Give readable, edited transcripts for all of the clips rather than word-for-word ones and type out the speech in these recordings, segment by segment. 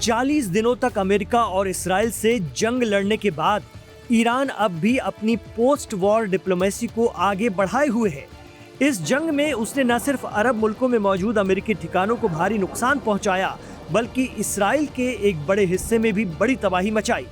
40 दिनों तक अमेरिका और इसराइल से जंग लड़ने के बाद ईरान अब भी अपनी पोस्ट वॉर डिप्लोमेसी को आगे बढ़ाए हुए है। इस जंग में उसने न सिर्फ अरब मुल्कों में मौजूद अमेरिकी ठिकानों को भारी नुकसान पहुंचाया, बल्कि इसराइल के एक बड़े हिस्से में भी बड़ी तबाही मचाई।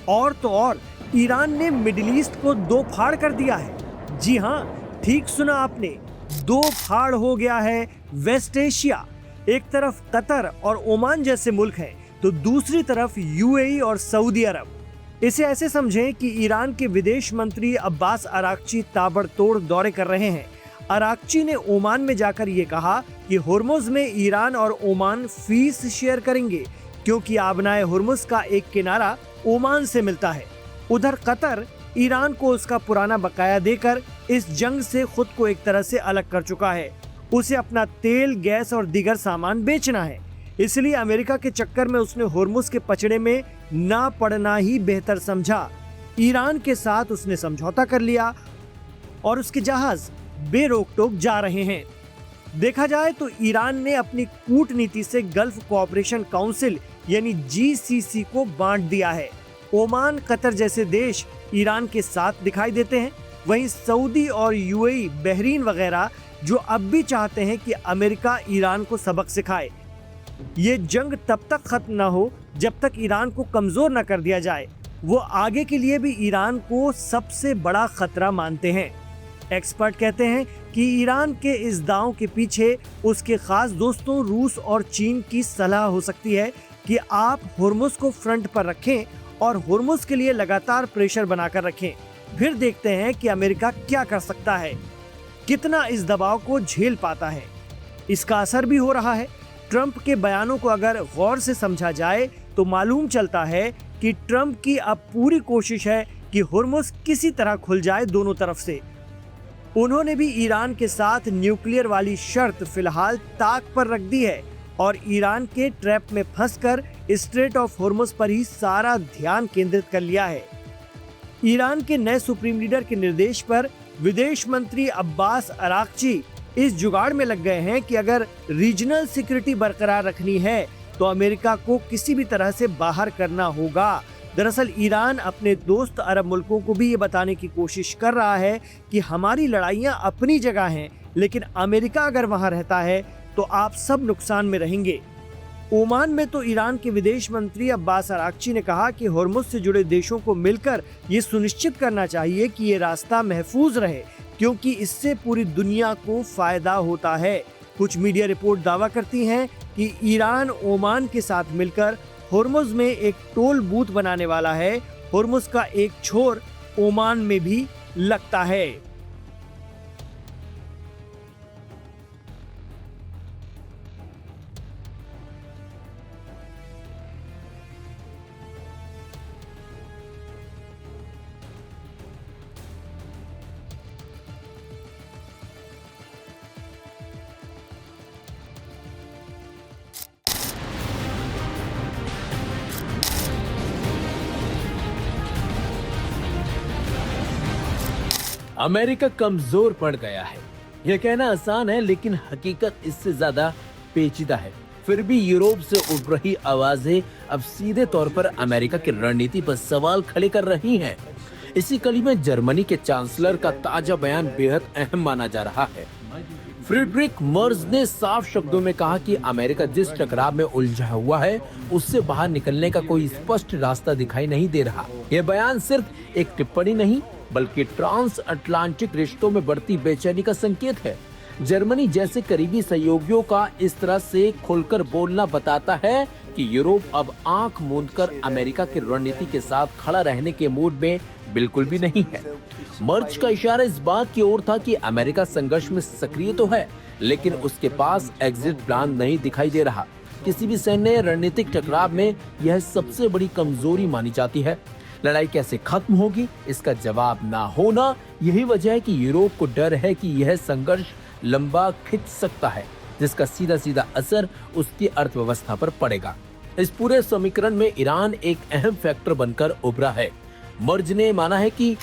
और तो और ईरान ने मिडिल ईस्ट को दो फाड़ कर दिया है। जी हाँ, ठीक सुना आपने, दो फाड़ हो गया है वेस्ट एशिया। एक तरफ कतर और ओमान जैसे मुल्क हैं, तो दूसरी तरफ यूएई और सऊदी अरब। इसे ऐसे समझें कि ईरान के विदेश मंत्री अब्बास अराक्ची ताबड़तोड़ दौरे कर रहे हैं। अराक्ची ने ओमान में जाकर ये कहा कि हुर्मुज में ईरान और ओमान फीस शेयर करेंगे, क्योंकि आबनाए हुर्मुज का एक किनारा ओमान से मिलता है। उधर कतर ईरान को उसका पुराना बकाया देकर इस जंग से खुद को एक तरह से अलग कर चुका है। उसे अपना तेल, गैस और दीगर सामान बेचना है, इसलिए अमेरिका के चक्कर में उसने हुर्मुज के पचड़े में ना पड़ना ही बेहतर समझा। ईरान के साथ उसने समझौता कर लिया और उसके जहाज बेरोक टोक जा रहे हैं। देखा जाए तो ईरान ने अपनी कूटनीति से गल्फ कोऑपरेशन काउंसिल यानी GCC को बांट दिया है। ओमान, कतर जैसे देश ईरान के साथ दिखाई देते हैं, वहीं सऊदी और यूएई, बहरीन वगैरह जो अब भी चाहते हैं कि अमेरिका ईरान को सबक सिखाए। ये जंग तब तक खत्म न हो जब तक ईरान को कमजोर न कर दिया जाए। वो आगे के लिए भी ईरान को सबसे बड़ा खतरा मानते हैं। एक्सपर्ट कहते हैं कि ईरान के इस दांव के पीछे उसके खास दोस्तों रूस और चीन की सलाह हो सकती है कि आप हुर्मुज को फ्रंट पर रखें और हुर्मुज के लिए लगातार प्रेशर बनाकर रखें। फिर देखते हैं कि अमेरिका क्या कर सकता है, कितना इस दबाव को झेल पाता है। इसका असर भी हो रहा है। ट्रंप के बयानों को अगर गौर से समझा जाए तो मालूम चलता है कि ट्रंप की अब पूरी कोशिश है कि हुर्मुज किसी तरह खुल जाए दोनों तरफ से। उन्होंने भी ईरान के साथ न्यूक्लियर वाली शर्त फिलहाल ताक पर रख दी है और ईरान के ट्रैप में फंसकर स्ट्रेट ऑफ हुर्मुज पर ही सारा ध्यान केंद्रित कर लिया है। ईरान के नए सुप्रीम लीडर के निर्देश पर विदेश मंत्री अब्बास अराक्ची इस जुगाड़ में लग गए हैं कि अगर रीजनल सिक्योरिटी बरकरार रखनी है तो अमेरिका को किसी भी तरह से बाहर करना होगा। दरअसल ईरान अपने दोस्त अरब मुल्कों को भी ये बताने की कोशिश कर रहा है कि हमारी लड़ाइयाँ अपनी जगह हैं, लेकिन अमेरिका अगर वहाँ रहता है तो आप सब नुकसान में रहेंगे। ओमान में तो ईरान के विदेश मंत्री अब्बास अराक्ची ने कहा कि हुर्मुज से जुड़े देशों को मिलकर ये सुनिश्चित करना चाहिए कि ये रास्ता महफूज रहे, क्योंकि इससे पूरी दुनिया को फायदा होता है। कुछ मीडिया रिपोर्ट दावा करती हैं कि ईरान ओमान के साथ मिलकर हुर्मुज में एक टोल बूथ बनाने वाला है। हुर्मुज का एक छोर ओमान में भी लगता है। अमेरिका कमजोर पड़ गया है, यह कहना आसान है, लेकिन हकीकत इससे ज्यादा पेचीदा है। फिर भी यूरोप से उठ रही आवाजें अब सीधे तौर पर अमेरिका की रणनीति पर सवाल खड़े कर रही हैं। इसी कड़ी में जर्मनी के चांसलर का ताजा बयान बेहद अहम माना जा रहा है। फ्रीडरिक मर्ज ने साफ शब्दों में कहा कि अमेरिका जिस टकराव में उलझा हुआ है, उससे बाहर निकलने का कोई स्पष्ट रास्ता दिखाई नहीं दे रहा। यह बयान सिर्फ एक टिप्पणी नहीं, बल्कि ट्रांस अटलांटिक रिश्तों में बढ़ती बेचैनी का संकेत है। जर्मनी जैसे करीबी सहयोगियों का इस तरह से खुलकर बोलना बताता है कि यूरोप अब आंख मूंदकर अमेरिका की रणनीति के साथ खड़ा रहने के मूड में बिल्कुल भी नहीं है। मर्ज का इशारा इस बात की ओर था कि अमेरिका संघर्ष में सक्रिय तो है, लेकिन उसके पास एग्जिट प्लान नहीं दिखाई दे रहा। किसी भी सैन्य रणनीतिक टकराव में यह सबसे बड़ी कमजोरी मानी जाती है। लड़ाई कैसे खत्म होगी, इसका जवाब ना होना यही वजह है कि यूरोप को डर है कि यह संघर्ष लंबा खिंच सकता है, जिसका सीधा सीधा असर उसकी अर्थव्यवस्था पर पड़ेगा। इस पूरे समीकरण में ईरान एक अहम फैक्टर बनकर उभरा है। मर्ज ने माना है कि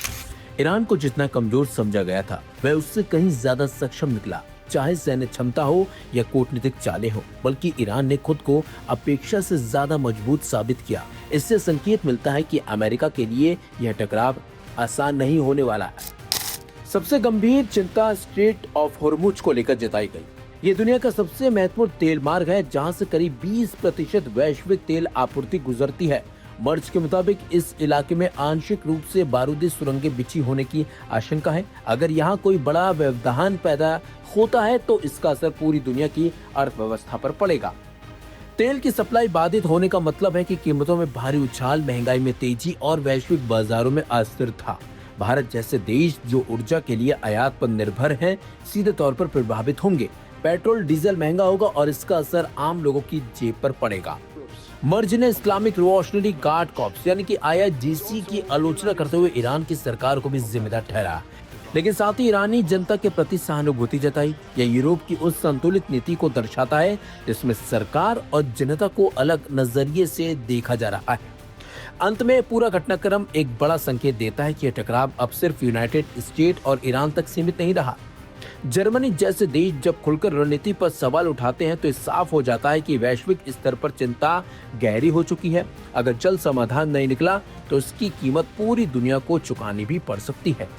ईरान को जितना कमजोर समझा गया था, वह उससे कहीं ज्यादा सक्षम निकला। चाहे सैन्य क्षमता हो या कूटनीतिक चालें हो, बल्कि ईरान ने खुद को अपेक्षा से ज्यादा मजबूत साबित किया। इससे संकेत मिलता है कि अमेरिका के लिए यह टकराव आसान नहीं होने वाला है। सबसे गंभीर चिंता स्ट्रेट ऑफ हॉर्मुज को लेकर जताई गई। ये दुनिया का सबसे महत्वपूर्ण तेल मार्ग है, जहां से करीब 20% वैश्विक तेल आपूर्ति गुजरती है। मर्ज के मुताबिक इस इलाके में आंशिक रूप से बारूदी सुरंगें बिछी होने की आशंका है। अगर यहाँ कोई बड़ा व्यवधान पैदा होता है तो इसका असर पूरी दुनिया की अर्थव्यवस्था पर पड़ेगा। तेल की सप्लाई बाधित होने का मतलब है कि कीमतों में भारी उछाल, महंगाई में तेजी और वैश्विक बाजारों में अस्थिरता। भारत जैसे देश जो ऊर्जा के लिए आयात पर निर्भर हैं, सीधे तौर पर प्रभावित होंगे। पेट्रोल डीजल महंगा होगा और इसका असर आम लोगों की जेब पर पड़ेगा। मर्ज ने इस्लामिक रिवॉल्यूशनरी गार्ड कॉर्प्स यानी कि IRGC की आलोचना करते हुए ईरान की सरकार को भी जिम्मेदार ठहरा, लेकिन साथ ही ईरानी जनता के प्रति सहानुभूति जताई। यह यूरोप की उस संतुलित नीति को दर्शाता है जिसमें सरकार और जनता को अलग नजरिए से देखा जा रहा है। अंत में पूरा घटनाक्रम एक बड़ा संकेत देता है कि यह टकराव अब सिर्फ यूनाइटेड स्टेट और ईरान तक सीमित नहीं रहा। जर्मनी जैसे देश जब खुलकर रणनीति पर सवाल उठाते हैं तो ये साफ हो जाता है कि वैश्विक स्तर पर चिंता गहरी हो चुकी है। अगर जल्द समाधान नहीं निकला तो इसकी कीमत पूरी दुनिया को चुकानी भी पड़ सकती है।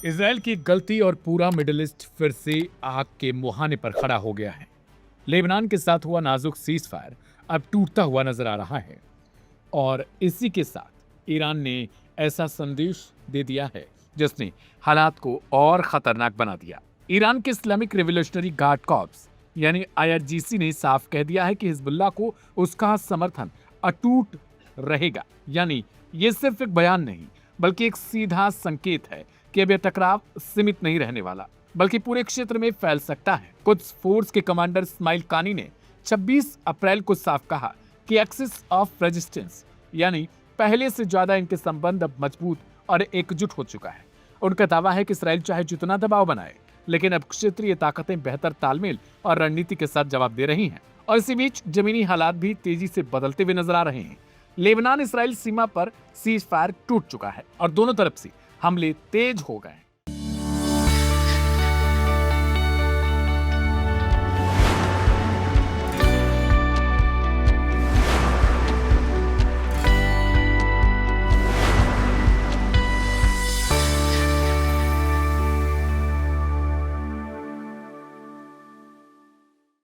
इजराइल की गलती और पूरा मिडिल ईस्ट फिर से आग के मुहाने पर खड़ा हो गया है। लेबनान के साथ हुआ नाजुक सीज फायर अब टूटता हुआ नजर आ रहा है और इसी के साथ ईरान ने ऐसा संदेश दे दिया है जिसने हालात को और खतरनाक बना दिया। ईरान के इस्लामिक रिवॉल्यूशनरी गार्ड कॉर्प्स यानी IRGC ने साफ कह दिया है कि हिजबुल्लाह को उसका समर्थन अटूट रहेगा। यानी ये सिर्फ एक बयान नहीं बल्कि एक सीधा संकेत है कि अब यह टकराव सीमित नहीं रहने वाला बल्कि पूरे क्षेत्र में फैल सकता है। कुछ फोर्स के कमांडर इस्माइल कानी ने 26 अप्रैल को साफ कहा कि एक्सिस ऑफ रेजिस्टेंस यानी पहले से ज्यादा इनके संबंध अब मजबूत और एकजुट हो चुका है। उनका दावा है कि इसराइल चाहे जितना दबाव बनाए, लेकिन अब क्षेत्रीय ताकतें बेहतर तालमेल और रणनीति के साथ जवाब दे रही हैं और इसी बीच जमीनी हालात भी तेजी से बदलते हुए नजर आ रहे हैं। लेबनान इसराइल सीमा पर सीज फायर टूट चुका है और दोनों तरफ से हमले तेज हो गए।